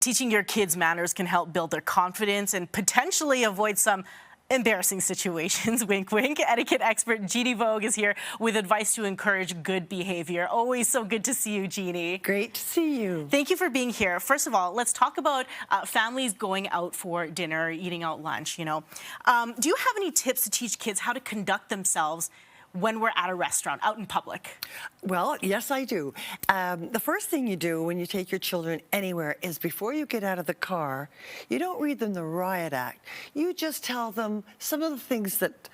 Teaching your kids manners can help build their confidence and potentially avoid some embarrassing situations. Wink, wink. Etiquette expert Jeannie Vaage is here with advice to encourage good behavior. Always so good to see you, Jeannie. Great to see you. Thank you for being here. First of all, let's talk about families going out for dinner, eating out lunch, Do you have any tips to teach kids how to conduct themselves when we're at a restaurant, out in public? Well, yes, I do. The first thing you do when you take your children anywhere is before you get out of the car, you don't read them the riot act. You just tell them some of the things that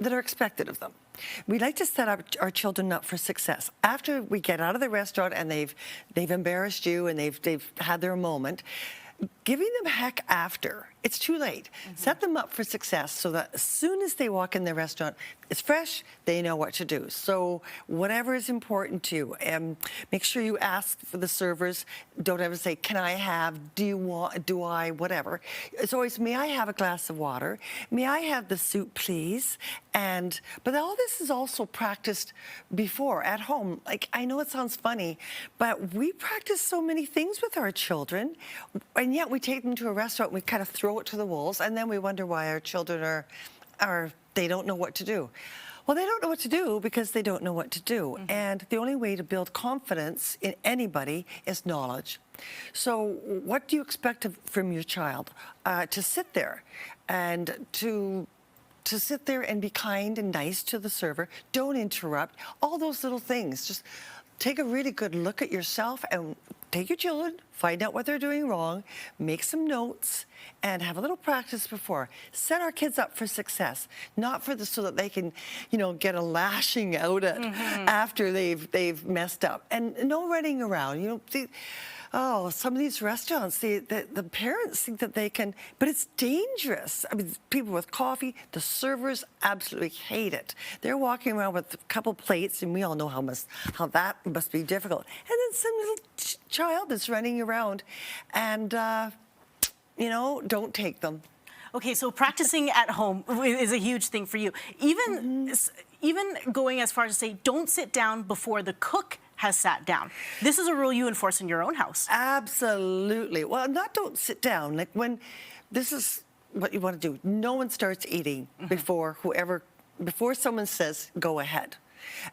are expected of them. We like to set our children up for success. After we get out of the restaurant and they've embarrassed you and they've had their moment, giving them heck after, it's too late. Set them up for success so that as soon as they walk in the restaurant, it's fresh, they know what to do. So whatever is important to you, make sure you ask for the servers. Don't ever say, can I have, do you want, do I, whatever. It's always, may I have a glass of water? May I have the soup, please? But all this is also practiced before, at home. Like, I know it sounds funny, but we practice so many things with our children, and yet we take them to a restaurant, we kind of throw it to the wolves, and then we wonder why our children they don't know what to do. Well, they don't know what to do because they don't know what to do. And the only way to build confidence in anybody is knowledge. So what do you expect from your child? To sit there and to sit there and be kind and nice to the server. Don't interrupt. All those little things. Just take a really good look at yourself and take your children, find out what they're doing wrong, make some notes, and have a little practice before. Set our kids up for success, not so that they can, get a lashing out at after they've messed up. And no running around. Some of these restaurants, the parents think that they can, but it's dangerous. I mean, people with coffee, the servers absolutely hate it. They're walking around with a couple plates, and we all know how that must be difficult. And then some little child is running around, and, don't take them. Okay, so practicing at home is a huge thing for you. Even going as far as to say, don't sit down before the cook has sat down. This is a rule you enforce in your own house. Absolutely. Well, don't sit down. This is what you want to do. No one starts eating before someone says, go ahead.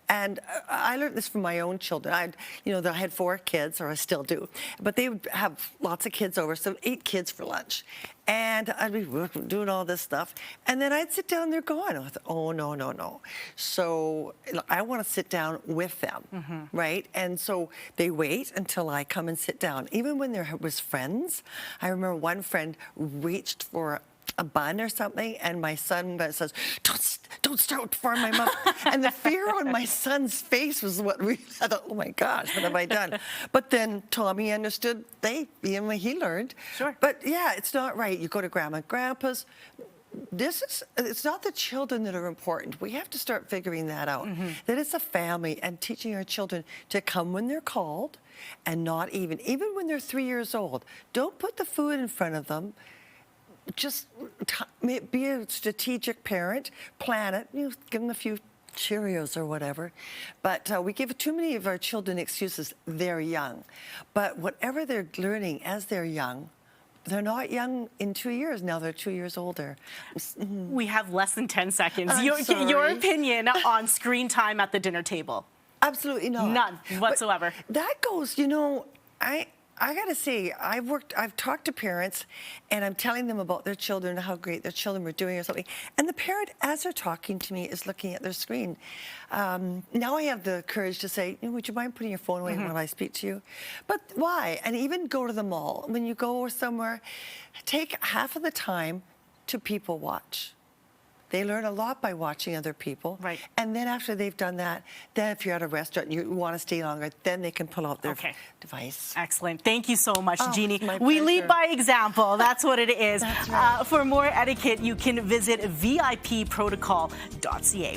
And I learned this from my own children. I had 4 kids, or I still do, but they would have lots of kids over, so 8 kids for lunch. And I'd be doing all this stuff, and then I'd sit down, they're gone. I thought, oh, no, no, no. So I want to sit down with them, right? And so they wait until I come and sit down. Even when there was friends, I remember one friend reached for a bun or something, and my son says, don't start before my mom. And the fear on my son's face was what I thought, oh my gosh, what have I done? But then Tommy understood, he learned. Sure. But yeah, it's not right. You go to grandma and grandpa's. It's not the children that are important. We have to start figuring that out. That it's a family, and teaching our children to come when they're called, and not even when they're 3 years old. Don't put the food in front of them. Just be a strategic parent, plan it, give them a few Cheerios or whatever. But we give too many of our children excuses. They're young. But whatever they're learning as they're young, they're not young in 2 years. Now they're 2 years older. We have less than 10 seconds. Sorry. Your opinion on screen time at the dinner table? Absolutely not. None whatsoever. But that goes, I got to say, I've talked to parents, and I'm telling them about their children, how great their children were doing or something. And the parent, as they're talking to me, is looking at their screen. Now I have the courage to say, would you mind putting your phone away while I speak to you? But why? And even go to the mall. When you go somewhere, take half of the time to people watch. They learn a lot by watching other people. Right. And then after they've done that, then if you're at a restaurant and you want to stay longer, then they can pull out their device. Excellent. Thank you so much, Jeannie. My we pleasure. lead by example. That's what it is. That's right. For more etiquette, you can visit VIPprotocol.ca.